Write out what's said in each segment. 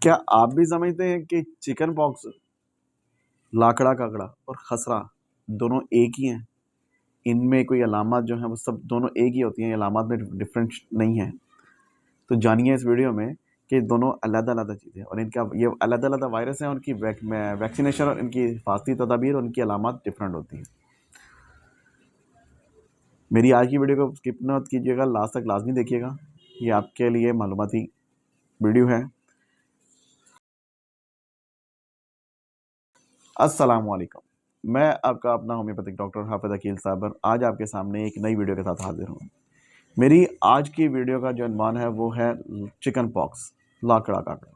क्या आप भी समझते हैं कि चिकन पॉक्स, लाकड़ा काकड़ा और खसरा दोनों एक ही हैं? इनमें कोई अलामत जो है वो सब दोनों एक ही होती हैं, अलामत में डिफरेंस नहीं है। तो जानिए इस वीडियो में कि दोनों अलग-अलग चीज़ें हैं और इनका ये अलग-अलग वायरस हैं, उनकी वैक्सीनेशन और इनकी हिफाजती तदाबीर और उनकी अलामत डिफरेंट होती हैं। मेरी आज की वीडियो को स्किप मत कीजिएगा, लास्ट तक लाज़मी देखिएगा। ये आपके लिए मालूमाती वीडियो है। अस्सलाम वालेकुम। मैं आपका अपना होम्योपैथिक डॉक्टर हाफिज़ अकील साबर आज आपके सामने एक नई वीडियो के साथ हाजिर हूँ। मेरी आज की वीडियो का जो उन्वान है वो है चिकन पॉक्स, लाकड़ा काकड़ा।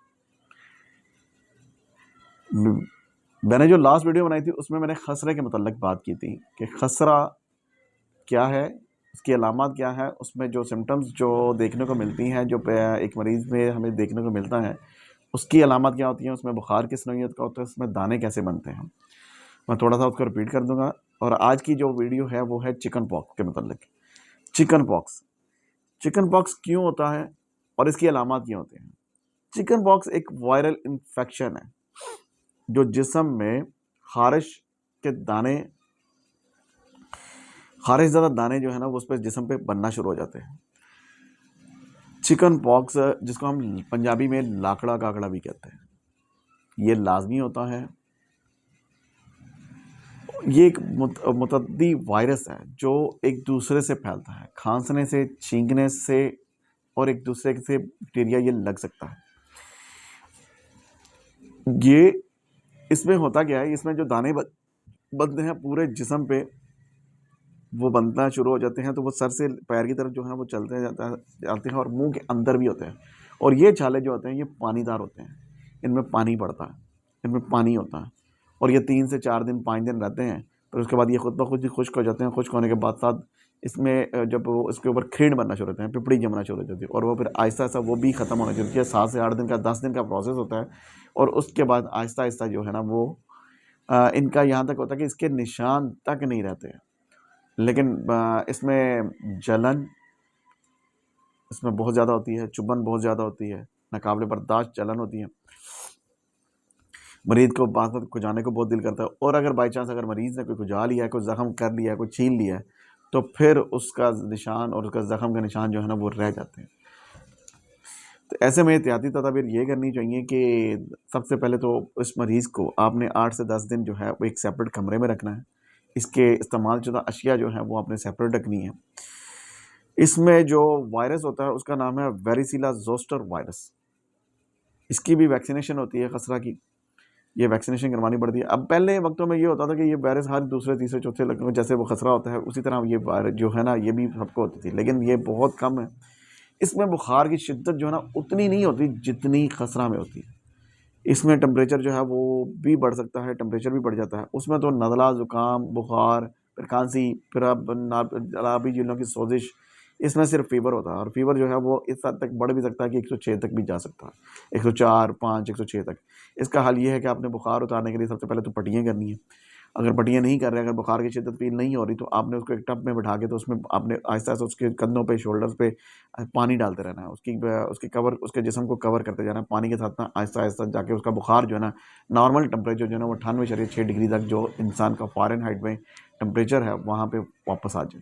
मैंने जो लास्ट वीडियो बनाई थी उसमें मैंने खसरे के मतलब बात की थी कि खसरा क्या है, उसकी अलामत क्या है, उसमें जो सिम्टम्स जो देखने को मिलती हैं, जो एक मरीज़ में हमें देखने को मिलता है, उसकी अलामत क्या होती है, उसमें बुखार किस नौइयत का होता है, उसमें दाने कैसे बनते हैं। मैं थोड़ा सा उसको रिपीट कर दूंगा। और आज की जो वीडियो है वो है चिकन पॉक्स के मतलब। चिकन पॉक्स क्यों होता है और इसकी अलामत क्या होती हैं? चिकन पॉक्स एक वायरल इन्फेक्शन है जो जिस्म में खारिश के दाने, खारिश ज़्यादा दाने जो है ना वो उस पर जिस्म पे बनना शुरू हो जाते हैं। चिकन पॉक्स जिसको हम पंजाबी में लाकड़ा काकड़ा भी कहते हैं, ये लाजमी होता है। ये एक मुतद्दी वायरस है जो एक दूसरे से फैलता है, खांसने से, छींकने से और एक दूसरे से बैक्टीरिया ये लग सकता है। ये इसमें होता क्या है, इसमें जो दाने बनते हैं पूरे जिस्म पे वो बनना शुरू हो जाते हैं, तो वो सर से पैर की तरफ जो है वो चलते जाते हैं और मुंह के अंदर भी होते हैं। और ये छाले जो होते हैं ये पानीदार होते हैं, इनमें पानी पड़ता है, इनमें पानी होता है और ये 3 से 4 दिन 5 दिन रहते हैं। फिर उसके बाद ये खुद ब खुद ही खुश्क हो जाते हैं। खुश्क होने के बाद साथ इसमें जब वो इसके ऊपर खीड़ बनना शुरू होते हैं, पिपड़ी जमना शुरू हो जाती है और वो फिर आहिस्ता आहिस्ता वो भी ख़त्म होना शुरू होती है। 7 से 8 दिन का 10 दिन का प्रोसेस होता है और उसके बाद आहिस्ता आहिस्ता जो है ना वो इनका यहाँ तक होता है कि इसके निशान तक नहीं रहते हैं। लेकिन इसमें जलन इसमें बहुत ज़्यादा होती है, चुभन बहुत ज़्यादा होती है, नाकाबिले बर्दाश्त जलन होती है। मरीज़ को बात खुजाने को बहुत दिल करता है और अगर बाई चांस अगर मरीज़ ने कोई खुजा लिया है, कोई ज़ख़म कर लिया है, कोई छील लिया है, तो फिर उसका निशान और उसका ज़ख़म का निशान जो है ना वो रह जाते हैं। तो ऐसे में एहतियाती तदाबीर ये करनी चाहिए कि सबसे पहले तो इस मरीज़ को आपने 8 से 10 दिन जो है वो एक सेपरेट कमरे में रखना है। इसके इस्तेमाल शुदा अशिया जो है वो आपने सेपरेट रखनी है। इसमें जो वायरस होता है उसका नाम है वेरिसिला जोस्टर वायरस। इसकी भी वैक्सीनेशन होती है खसरा की, ये वैक्सीनेशन करवानी पड़ती है। अब पहले वक्तों में ये होता था कि ये वायरस हर दूसरे तीसरे चौथे लगभग जैसे वो खसरा होता है उसी तरह ये वायरस जो है ना ये भी सबको होती थी, लेकिन ये बहुत कम है। इसमें बुखार की शिद्दत जो है ना उतनी नहीं होती जितनी खसरा में होती है। इसमें टेम्परेचर जो है वो भी बढ़ सकता है, टेम्परेचर भी बढ़ जाता है। उसमें तो नज़ला, ज़ुकाम, बुखार, फिर खांसी, फिर अब नाभि झीलों की सोजिश, इसमें सिर्फ फ़ीवर होता है और फ़ीवर जो है वो इस हद तक बढ़ भी सकता है कि 106 तक भी जा सकता है, 104, 5, 106 तक। इसका हल ये है कि आपने बुखार उतारने के लिए सबसे पहले तो पट्टियाँ करनी है। अगर पट्टियाँ नहीं कर रहे, अगर बुखार की शिद्दत फ़ील नहीं हो रही, तो आपने उसको एक टब में बिठा के तो उसमें आपने आहिस्ता-आहिस्ता उसके कंधों पे, शोल्डर्स पे पानी डालते रहना है। उसके जिस्म को कवर करते जाना है पानी के साथ ना, आहिस्ता-आहिस्ता जाके उसका बुखार जो है ना नॉर्मल टेम्परेचर जो है ना वो 98.6 डिग्री तक जो इंसान का फ़ारेनहाइट में टेम्परेचर है वहाँ पे वापस आ जाए,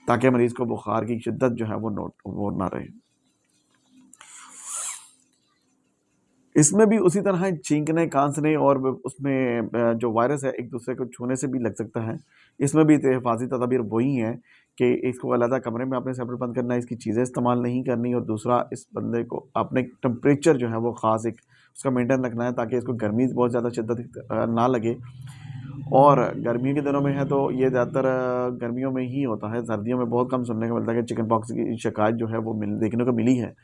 ताकि मरीज़ को बुखार की शिद्दत जो है वो ना रहे। इसमें भी उसी तरह छींकने, खाँसने और उसमें जो वायरस है एक दूसरे को छूने से भी लग सकता है। इसमें भी हिफाज़ती तदाबीर वही हैं कि इसको अलग कमरे में आपने सेपरेट बंद करना है, इसकी चीज़ें इस्तेमाल नहीं करनी और दूसरा इस बंदे को आपने टेम्परेचर जो है वो ख़ास एक उसका मेंटेन रखना है ताकि इसको गर्मी बहुत ज़्यादा शिद्दत ना लगे। और गर्मियों के दिनों में है तो ये ज़्यादातर गर्मियों में ही होता है, सर्दियों में बहुत कम सुनने को मिलता है कि चिकन पॉक्स की शिकायत जो है वो देखने को मिली है।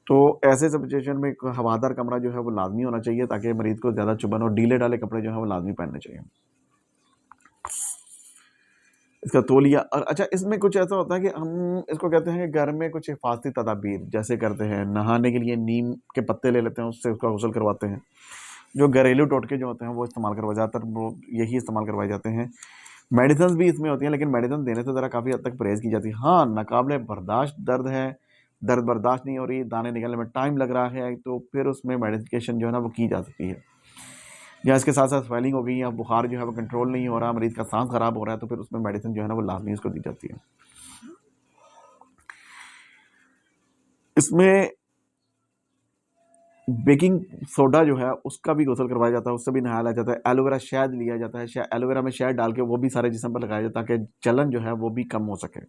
तो ऐसे सिचुएशन में एक हवादार कमरा जो है वो लाज़मी होना चाहिए ताकि मरीज़ को ज़्यादा चुभन और ढीले ढाले कपड़े जो हैं वो लाज़मी पहनने चाहिए। इसका तौलिया और अच्छा इसमें कुछ ऐसा होता है कि हम इसको कहते हैं कि घर में कुछ हिफाज़ती तदाबीर जैसे करते हैं, नहाने के लिए नीम के पत्ते ले लेते हैं, उससे उसका गुस्ल करवाते हैं। जो घरेलू टोटके जो होते हैं वो इस्तेमाल करवाए ज़्यादातर वो यही इस्तेमाल करवाए जाते हैं। मेडिसिन्स भी इसमें होती हैं लेकिन मेडिसिन देने से ज़रा काफ़ी हद तक परहेज़ की जाती है। हाँ, नाकाबिले बर्दाश्त दर्द है दर्द बर्दाश्त नहीं हो रही, दाने निकलने में टाइम लग रहा है, तो फिर उसमें मेडिकेशन जो है ना वो की जा सकती है। या इसके साथ साथ स्वेलिंग हो गई या बुखार जो है वो कंट्रोल नहीं हो रहा, मरीज़ का सांस ख़राब हो रहा है, तो फिर उसमें मेडिसिन जो है ना वो लाजमी उसको दी जाती है। इसमें बेकिंग सोडा जो है उसका भी गौसल करवाया जाता है, उससे भी नहाया जाता है। एलोवेरा शहद लिया जाता है, एलोवेरा में शहद डाल के वो भी सारे जिस्म पर लगाया जाता है ताकि जलन जो है वो भी कम हो सके।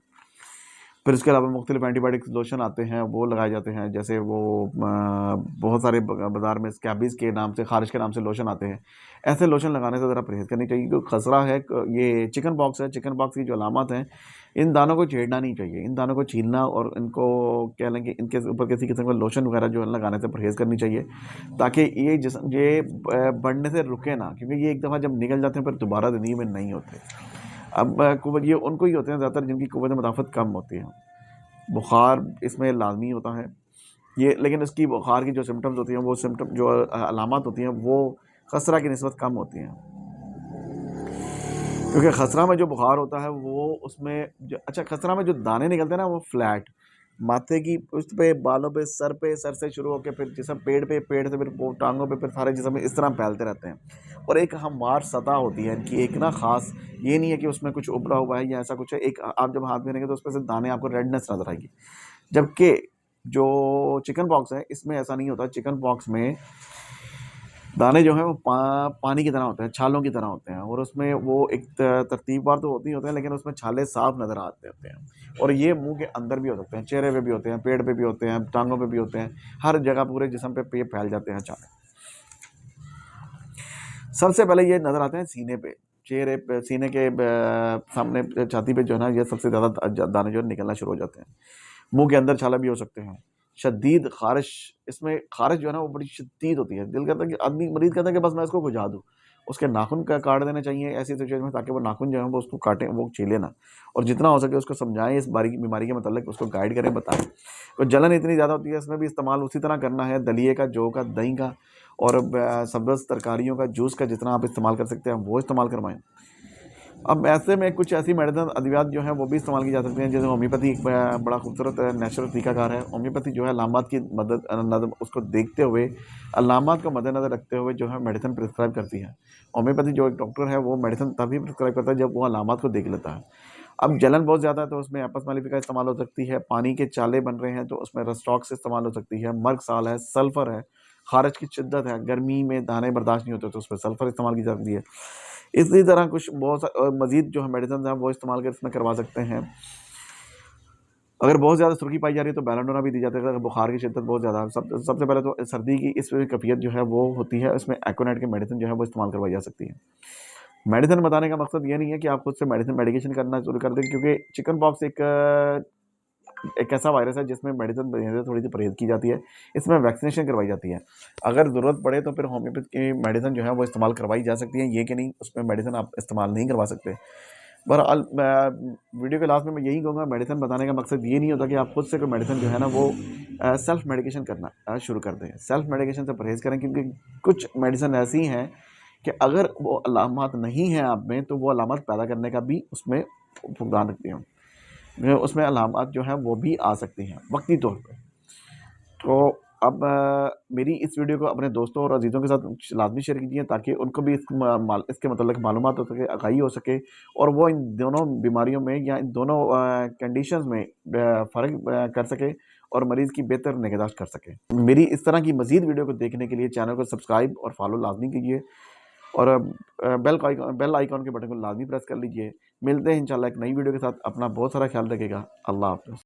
फिर इसके अलावा मुख्तलिफ एंटीबायोटिक लोशन आते हैं, वो लगाए जाते हैं। जैसे वो बहुत सारे बाज़ार में स्कैबीज़ के नाम से, खारिश के नाम से लोशन आते हैं। ऐसे लोशन लगाने से ज़रा परहेज़ करनी चाहिए, क्योंकि खसरा है, ये चिकन पॉक्स है। चिकन पॉक्स की जो अलामत हैं, इन दानों को छेड़ना नहीं चाहिए, इन दानों को छीलना और इनको कह लें कि इनके ऊपर किसी किस्म का लोशन वगैरह जो है लगाने से परहेज़ करनी चाहिए, ताकि ये जिस्म ये बढ़ने से रुके ना, क्योंकि ये एक दफ़ा जब निकल जाते हैं फिर दोबारा ज़िंदगी में नहीं होते। अब कुव्वत ये उनको ही होते हैं ज़्यादातर जिनकी कुव्वत मुदाफ़त कम होती है। बुखार इसमें लाज़मी होता है ये, लेकिन इसकी बुखार की जो सिम्पटम्स होती हैं, वो सिम्पटम जो अलामत होती हैं, वो खसरा की निस्बत कम होती हैं। क्योंकि खसरा में जो बुखार होता है वो उसमें जो खसरा में जो दाने निकलते हैं ना, वो फ्लैट माथे की पुश्त पे, बालों पे, सर से शुरू होकर फिर जिसम पेड़ पे, पेड़ से फिर वो टांगों पे, फिर सारे जिसम में इस तरह फैलते रहते हैं। और एक हमवार सतह होती है इनकी, एक ना ख़ास, ये नहीं है कि उसमें कुछ उभरा हुआ है या ऐसा कुछ है। एक आप जब हाथ में रहेंगे तो उसमें से दाने आपको रेडनेस नज़र आएगी। जबकि जो चिकन पॉक्स है इसमें ऐसा नहीं होता। चिकन पॉक्स में दाने जो हैं वो पानी की तरह होते हैं, छालों की तरह होते हैं, और उसमें वो एक तरतीबवार तो होते हैं, लेकिन उसमें छाले साफ नज़र आते होते हैं। और ये मुंह के अंदर भी हो सकते हैं, चेहरे पे भी होते हैं, पेट पे भी होते हैं, टांगों पे भी होते हैं, हर जगह पूरे जिस्म पे ये फैल जाते हैं छाले। सबसे पहले ये नज़र आते हैं सीने पे, चेहरे पे, सीने के सामने, छाती पे जो है ना, ये सबसे ज़्यादा दाने जो है निकलना शुरू हो जाते हैं। मुंह के अंदर छाले भी हो सकते हैं। शदीद खारिश, इसमें खारिश जो है ना वो बड़ी शदीद होती है। दिल करता है कि आदमी, मरीज़ कहता है कि बस मैं इसको बुझा दूँ। उसके नाखून का काट देने चाहिए ऐसी सिचुएशन में, ताकि वो नाखून जो है वो उसको काटें, वो छीले ना। और जितना हो सके उसको समझाएँ, इस बीमारी के मतलब उसको गाइड करें, बताएँ। तो जलन इतनी ज़्यादा होती है, इसमें भी इस्तेमाल उसी तरह करना है, दलिए का, जौ का, दही का और सब्ज़ तरकारियों का जूस का जितना आप इस्तेमाल कर सकते हैं वो इस्तेमाल करवाएँ। अब ऐसे में कुछ ऐसी मेडिसिन अद्वियात जो हैं वो भी इस्तेमाल की जा सकती हैं, जैसे होम्योपैथी एक बड़ा खूबसूरत नेचुरल तरीकाकार है। होम्योपैथी जो है अलामात की मदद नज़र उसको देखते हुए, अलामात को मद्देनज़र रखते हुए जो है मेडिसिन प्रिस्क्राइब करती है। होम्योपैथी जो एक डॉक्टर है वो मेडिसिन तभी प्रिस्क्राइब करता है जब वो अलामात को देख लेता है। अब जलन बहुत ज़्यादा है तो उसमें एपस मेलिफिका इस्तेमाल हो सकती है। पानी के चाले बन रहे हैं तो उसमें रस्टॉक्स इस्तेमाल हो सकती है। मर्ग साल है, सल्फ़र है, खारिश की शिद्दत है, गर्मी में दाने बर्दाश्त नहीं होते तो उसमें सल्फ़र इस्तेमाल की जाती है। इसी तरह कुछ मज़ीद जो है मेडिसिन हैं वो इस्तेमाल कर इसमें करवा सकते हैं। अगर बहुत ज़्यादा सुर्खी पाई जा रही है तो बेलाडोना भी दी जाती है। अगर बुखार की शिद्दत बहुत ज़्यादा है, सबसे पहले तो सर्दी की इस कैफियत जो है वो होती है, इसमें एक्रोनेट की मेडिसिन जो है वो इस्तेमाल करवाई जा सकती है। मेडिसिन बताने का मकसद ये नहीं है कि आप खुद से मेडिकेशन करना शुरू कर दें, क्योंकि चिकन पॉक्स एक ऐसा वायरस है जिसमें मेडिसिन देने से थोड़ी सी परहेज़ की जाती है। इसमें वैक्सीनेशन करवाई जाती है। अगर ज़रूरत पड़े तो फिर होम्योपैथ की मेडिसिन जो है वो इस्तेमाल करवाई जा सकती है, ये कि नहीं उसमें मेडिसिन आप इस्तेमाल नहीं करवा सकते। बहरहाल वीडियो के लास्ट में मैं यही कहूँगा, मेडिसिन बताने का मकसद ये नहीं होता कि आप खुद से कोई मेडिसिन जो है ना वो सेल्फ मेडिकेशन करना शुरू कर दें। सेल्फ मेडिकेशन से परहेज़ करें, क्योंकि कुछ मेडिसिन ऐसी हैं कि अगर वो अलामत नहीं हैं आप में, तो वो अलामत पैदा करने का भी उसमें फुकदान रखती हैं। उसमें अलामत जो हैं वो भी आ सकती हैं वक्ती तौर पे। तो अब मेरी इस वीडियो को अपने दोस्तों और अजीज़ों के साथ लाज़मी शेयर कीजिए, ताकि उनको भी इसके मतलब मालूमात हो सके, आगाही हो सके, और वो इन दोनों बीमारियों में या इन दोनों कंडीशंस में फ़र्क कर सके और मरीज़ की बेहतर निगहदाश्त कर सके। मेरी इस तरह की मज़ीद वीडियो को देखने के लिए चैनल को सब्सक्राइब और फॉलो लाज़मी कीजिए, और बेल आइकॉन के बटन को लाज़मी प्रेस कर लीजिए। मिलते हैं इंशाल्लाह एक नई वीडियो के साथ। अपना बहुत सारा ख्याल रखिएगा। अल्लाह हाफ़िज़।